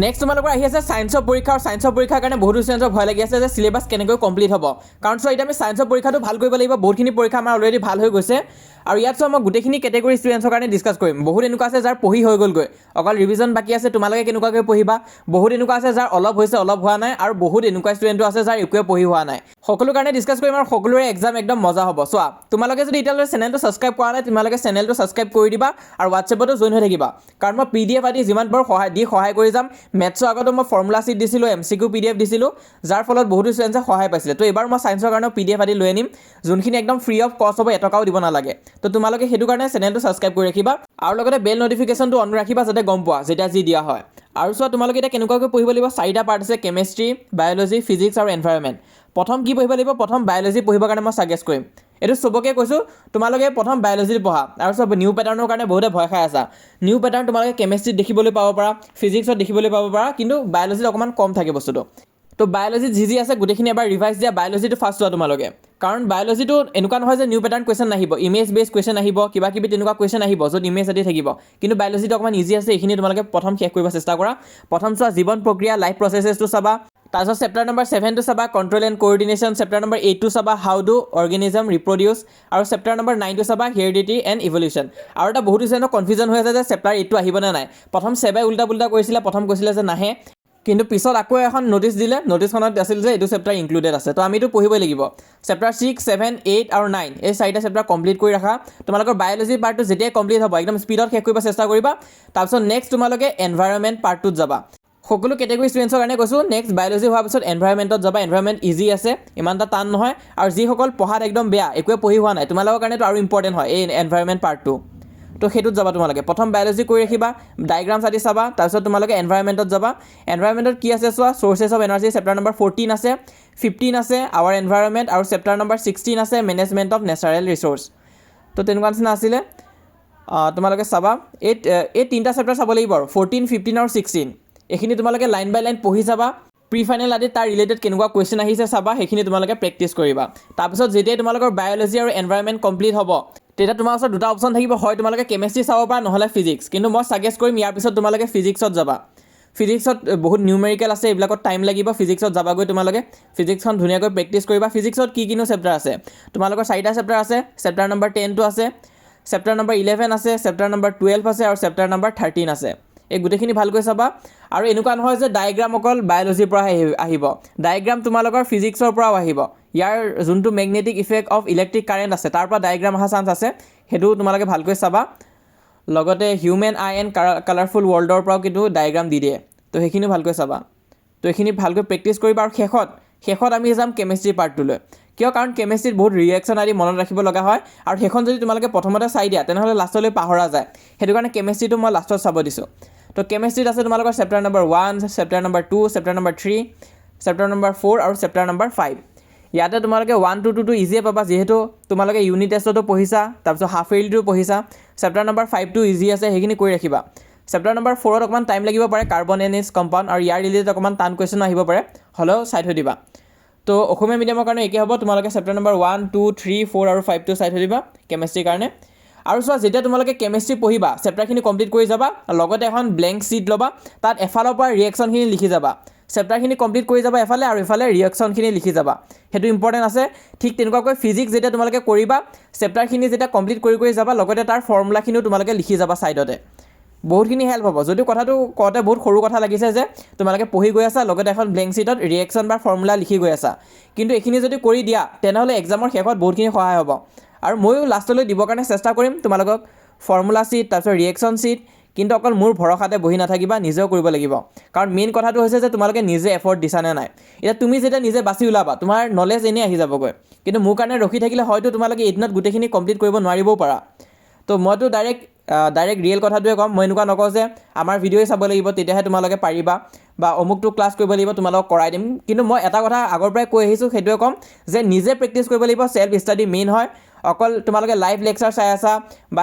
next তোমালোকৰ আহি আছে সায়েন্সৰ পৰীক্ষা আৰু সায়েন্সৰ পৰীক্ষাৰ কাৰণে বহুত ষ্টুডেণ্টৰ ভয় লাগি আছে যে সিলেবাছ কেনেকৈ কমপ্লিট হ'ব কাৰণ চোৱা এতিয়া আমি সায়েন্সৰ পৰীক্ষাটো ভাল কৰিব লাগিব বহুতখিনি পৰীক্ষা আমাৰ অলৰেডি ভাল হৈ গৈছে আৰু ইয়াত চোৱা মই গোটেইখিনি কেটেগৰী ষ্টুডেণ্টৰ কাৰণে ডিছকাছ কৰিম বহুত এনেকুৱা আছে যাৰ পঢ়ি হৈ গ'লগৈ অকল ৰিভিজন বাকী আছে তোমালোকে কেনেকুৱাকৈ পঢ়িবা বহুত এনেকুৱা আছে যাৰ অলপ হৈছে অলপ হোৱা নাই আৰু বহুত এনেকুৱা ষ্টুডেণ্টো আছে যাৰ একোৱে পঢ়ি হোৱা নাই সকলো কাৰণে ডিছকাছ কৰিম আৰু সকলোৰে এক্সাম একদম মজা হ'ব চোৱা তোমালোকে যদি এতিয়ালৈ চেনেলটো ছাবস্ক্ৰাইব কৰা নাই তোমালোকে চেনেলটো ছাবস্ক্ৰাইব কৰি দিবা আৰু হোৱাটছএপতো জইন হৈ থাকিবা কাৰণ মই PDF আদি যিমান পাৰোঁ সহায় কৰি যাম মেথছৰ আগতো মই ফৰ্মুলা চিট দিছিলোঁ MCQ PDF দিছিলোঁ যাৰ ফলত বহুতো ষ্টুডেণ্টে সহায় পাইছিলে তো এবাৰ মই সায়েন্সৰ কাৰণে PDF আদি লৈ আনিম যোনখিনি একদম ফ্ৰী অফ কষ্ট হ'ব এটকাও দিব নালাগে তো তোমালোকে সেইটো কাৰণে চেনেলটো ছাবস্ক্ৰাইব কৰি ৰাখিবা আৰু লগতে বেল নটিফিকেশ্যনটো অন ৰাখিবা যাতে গম পোৱা যেতিয়া যি দিয়া হয় আৰু চোৱা তোমালোকে এতিয়া কেনেকুৱাকৈ পঢ়িব লাগিব চাৰিটা পাৰ্ট আছে কেমেষ্ট্ৰি বায়'লজি ফিজিক্স আৰু এনভাইৰনমেণ্ট প্ৰথম কি পঢ়িব লাগিব প্ৰথম বায়'লজি পঢ়িবৰ কাৰণে মই ছাজেষ্ট কৰিম এইটো চবকে কৈছোঁ তোমালোকে প্ৰথম বায়'লজি পঢ়া আৰু চব নিউ পেটাৰ্ণৰ কাৰণে বহুতে ভয় খাই আছা নিউ পেটাৰ্ণ তোমালোকে কেমেষ্ট্ৰিত দেখিবলৈ পাব পাৰা ফিজিক্সত দেখিবলৈ পাব পাৰা কিন্তু বায়'লজিত অকণমান কম থাকে বস্তুটো তো বায়'লজিত যি আছে গোটেইখিনি এবাৰ ৰিভাইজ দিয়া বায়'লজিটো ফাৰ্ষ্ট চোৱা তোমালোকে কাৰণ বায়'লজিটো এনেকুৱা নহয় যে নিউ পেটাৰ্ণ কুৱেশ্যন নাহিব ইমেজ বেছ কুৱেশ্যন আহিব কিবা কিবি তেনেকুৱা কুৱেশ্যন আহিব য'ত ইমেজ আদি থাকিব কিন্তু বায়'লজিটো অকণমান ইজি আছে এইখিনি তোমালোকে প্ৰথম শেষ কৰিব চেষ্টা কৰা প্ৰথম চোৱা জীৱন প্ৰক্ৰিয়া লাইফ প্ৰচেছেছটো চাবা তাৰপিছত চেপ্টাৰ নম্বৰ 7টো চাবা control and coordination chapter number 8টো চাবা হাউ ডু অৰ্গেনিজম ৰিপ্ৰডিউচ আৰু চেপ্টাৰ নম্বৰ 9টো চাবা হেৰিডিটি এণ্ড ইভলিউশ্যন আৰু এটা বহুত ষ্টুডেণ্টৰ কনফিউজন হৈ আছে যে চেপ্টাৰ 8টো আহিবনে নাই প্ৰথম চেবাই উল্টা পুল্টা কৰিছিলে প্ৰথম কৈছিলে যে নাহে কিন্তু পিছত আকৌ এখন নটিচ দিলে নটিচখনত আছিল যে এইটো চেপ্টাৰ ইনক্লুডেড আছে তো আমিতো পঢ়িবই লাগিব চেপ্টাৰ 6, 7, 8 আৰু 9 এই চাৰিটা চেপ্টাৰ কমপ্লিট কৰি ৰাখা তোমালোকৰ বায়'লজি পাৰ্টটো যেতিয়াই কমপ্লিট হ'ব একদম স্পীডত শেষ কৰিব চেষ্টা কৰিবা তাৰপিছত নেক্সট তোমালোকে এনভাইৰনমেণ্ট পাৰ্টটোত যাবা সকলো কেটেগৰী ষ্টুডেণ্টছৰ কাৰণে কৈছোঁ নেক্সট বায়'লজি হোৱাৰ পিছত এনভাইৰনমেণ্টত যাবা এনভাইৰনমেণ্ট ইজি আছে ইমান এটা টান নহয় আৰু যিসকল পঢ়াত একদম বেয়া একোৱে পঢ়ি হোৱা নাই তোমালোকৰ কাৰণেতো আৰু ইম্পৰ্টেণ্ট হয় এই এনভাইৰনমেণ্ট পাৰ্টটো তো সেইটোত যাবা তোমালোকে প্ৰথম বায়'লজি কৰি ৰাখিবা ডায়েগ্ৰামছ আদি চাবা তাৰপিছত তোমালোকে এনভাইৰনমেণ্টত যাবা এনভাইৰনমেণ্টত কি আছে চোৱা sources of energy chapter number 14 আছে 15 আছে আৱাৰ এনভাইৰনমেণ্ট আৰু চেপ্টাৰ নম্বৰ 16 আছে মেনেজমেণ্ট অফ নেচাৰেল ৰিচ'ৰ্চ তো তেনেকুৱা নিচিনা আছিলে তোমালোকে চাবা এই তিনিটা চেপ্টাৰ চাব লাগিব আৰু 14, 15 আৰু 16 এইখিনি তোমালোকে লাইন বাই লাইন পঢ়ি যাবা প্ৰি ফাইনেল আদি তাৰ ৰিলেটেড কেনেকুৱা কুৱেশ্যন আহিছে চাবা সেইখিনি তোমালোকে প্ৰেক্টিছ কৰিবা তাৰপিছত যেতিয়াই তোমালোকৰ বায়'লজি আৰু এনভাইৰনমেণ্ট কমপ্লিট হ'ব তেতিয়া তোমাৰ ওচৰত দুটা অপশ্যন থাকিব হয় তোমালোকে কেমেষ্ট্ৰি চাব পাৰা নহ'লে ফিজিক্স কিন্তু মই ছাজেষ্ট কৰিম ইয়াৰ পিছত তোমালোকে ফিজিক্সত যাবা ফিজিক্সত বহুত নিউমেৰিকেল আছে এইবিলাকত টাইম লাগিব ফিজিক্সত যাবাগৈ তোমালোকে ফিজিক্সখন ধুনীয়াকৈ প্ৰেক্টিছ কৰিবা ফিজিক্সত কি কিনো চেপ্টাৰ আছে তোমালোকৰ চাৰিটা চেপ্টাৰ আছে চেপ্টাৰ নম্বৰ 10টো আছে চেপ্টাৰ নম্বৰ 11 আছে চেপ্টাৰ নম্বৰ 12 আছে আৰু চেপ্টাৰ নম্বৰ 13 আছে এই গোটেইখিনি ভালকৈ চাবা আৰু এনেকুৱা নহয় যে ডায়েগ্ৰাম অকল বায়'লজিৰ পৰা আহিব ডায়েগ্ৰাম তোমালোকৰ ফিজিক্সৰ পৰাও আহিব ইয়াৰ যোনটো magnetic effect of electric current আছে তাৰ পৰা ডায়েগ্ৰাম অহা চান্স আছে সেইটো তোমালোকে ভালকৈ চাবা লগতে হিউমেন আই এণ্ড কালাৰফুল ৱৰ্ল্ডৰ পৰাও কিন্তু ডায়েগ্ৰাম দি দিয়ে তো সেইখিনি ভালকৈ চাবা তো এইখিনি ভালকৈ প্ৰেক্টিছ কৰিবা আৰু শেষত আমি যাম কেমেষ্ট্ৰি পাৰ্টটোলৈ কিয় কাৰণ কেমেষ্ট্ৰিত বহুত ৰিয়েকশ্যন আদি মনত ৰাখিব লগা হয় আৰু সেইখন যদি তোমালোকে প্ৰথমতে চাই দিয়া তেনেহ'লে লাষ্টলৈ পাহৰা যায় সেইটো কাৰণে কেমেষ্ট্ৰিটো মই লাষ্টত চাব দিছোঁ তো কেমেষ্ট্ৰিত আছে তোমালোকৰ chapter number 1 chapter number 2 chapter number 3 chapter number 4 আৰু চেপ্টাৰ নম্বৰ 5 ইয়াতে তোমালোকে 1 to 2 ইজিয়ে পাবা যিহেতু তোমালোকে ইউনিট টেষ্টতো পঢ়িছা তাৰপিছত হাফ ইয়াৰলিটো পঢ়িছা চেপ্টাৰ নম্বৰ 5টো ইজি আছে সেইখিনি কৰি ৰাখিবা চেপ্টাৰ নম্বৰ 4ত অকণমান টাইম লাগিব পাৰে কাৰ্বন এনিছ কম্পাউণ্ড আৰু ইয়াৰ ৰিলেটেড অকণমান টান কুৱেশ্যন আহিব পাৰে হ'লেও চাই থৈ দিবা তো অসমীয়া মিডিয়ামৰ কাৰণে একে হ'ব তোমালোকে চেপ্টাৰ নম্বৰ 1, 2, 3, 4 আৰু 5টো চাই থৈ দিবা কেমেষ্ট্ৰিৰ কাৰণে আৰু চোৱা যেতিয়া তোমালোকে কেমেষ্ট্ৰি পঢ়িবা চেপ্টাৰখিনি কমপ্লিট কৰি যাবা লগতে এখন ব্লেংক শ্বীট ল'বা তাত এফালৰ পৰা ৰিয়েকশ্যনখিনি লিখি যাবা চেপ্টাৰখিনি কমপ্লিট কৰি যাবা এফালে আৰু এফালে ৰিয়েকশ্যনখিনি লিখি যাবা সেইটো ইম্পৰ্টেণ্ট আছে ঠিক তেনেকুৱাকৈ ফিজিক্স যেতিয়া তোমালোকে কৰিবা চেপ্টাৰখিনি যেতিয়া কমপ্লিট কৰি যাবা লগতে তাৰ ফৰ্মুলাখিনিও তোমালোকে লিখি যাবা ছাইডতে বহুতখিনি হেল্প হ'ব যদিও কথাটো কওঁতে বহুত সৰু কথা লাগিছে যে তোমালোকে পঢ়ি গৈ আছা লগতে এখন ব্লেংক শ্বীটত ৰিয়েকশ্যন বা ফৰ্মুলা লিখি গৈ আছা কিন্তু এইখিনি যদি কৰি দিয়া তেনেহ'লে এক্সামৰ শেষত বহুতখিনি সহায় হ'ব আৰু ময়ো লাষ্টলৈ দিবৰ কাৰণে চেষ্টা কৰিম তোমালোকক ফৰ্মুলা শ্বীট তাৰপিছত ৰিয়েকশ্যন শ্বীট কিন্তু অকল মোৰ ভৰসাতে বহি নাথাকিবা নিজেও কৰিব লাগিব কাৰণ মেইন কথাটো হৈছে যে তোমালোকে নিজে এফৰ্ট দিছা নে নাই এতিয়া তুমি যেতিয়া নিজে বাছি ওলাবা তোমাৰ নলেজ এনেই আহি যাবগৈ কিন্তু মোৰ কাৰণে ৰখি থাকিলে হয়তো তোমালোকে এদিনত গোটেইখিনি কমপ্লিট কৰিব নোৱাৰিবও পাৰা তো মইতো ডাইৰেক্ট ৰিয়েল কথাটোৱে ক'ম মই এনেকুৱা নকওঁ যে আমাৰ ভিডিঅ'ই চাব লাগিব তেতিয়াহে তোমালোকে পাৰিবা বা অমুকটো ক্লাছ কৰিব লাগিব তোমালোকক কৰাই দিম কিন্তু মই এটা কথা আগৰ পৰাই কৈ আহিছোঁ সেইটোৱে ক'ম যে নিজে প্ৰেক্টিছ কৰিব লাগিব চেল্ফ ষ্টাডি মেইন হয় অকল তোমালোকে লাইভ লেকচাৰ চাই আছা বা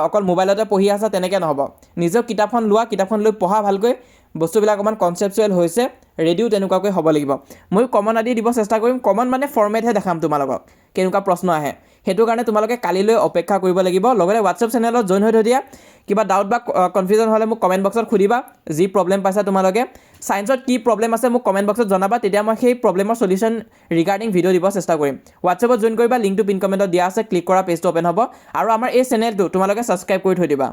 অকল মোবাইলতে পঢ়ি আছা তেনেকৈ নহ'ব নিজেও কিতাপখন লোৱা কিতাপখন লৈ পঢ়া ভালকৈ বস্তুবিলাক অকণমান কনচেপচুৱেল হৈছে ৰেডিও তেনেকুৱাকৈ হ'ব লাগিব মই কমন আদি দিব চেষ্টা কৰিম কমন মানে ফৰ্মেটহে দেখাম তোমালোকক কেনেকুৱা প্ৰশ্ন আহে সেইটো কাৰণে তোমালোকে কালিলৈ অপেক্ষা কৰিব লাগিব লগতে হোৱাটছএপ চেনেলত জইন হৈ থৈ দিয়া কিবা ডাউট বা কনফিউজন হ'লে মোক কমেণ্ট বক্সত সুধিবা যি প্ৰব্লেম পাইছা তোমালোকে সায়েন্সত কি প্ৰব্লেম আছে মোক কমেণ্ট বক্সত জনাবা তেতিয়া মই সেই প্ৰব্লেমৰ সলিউশন ৰিগাৰ্ডিং ভিডিঅ' দিব চেষ্টা কৰিম হোৱাটছএপত জইন কৰিবা লিংকটো পিন কমেণ্টত দিয়া আছে ক্লিক কৰা পেজটো ওপেন হ'ব আৰু আমাৰ এই চেনেলটো তোমালোকে সাবস্ক্ৰাইব কৰি থৈ দিবা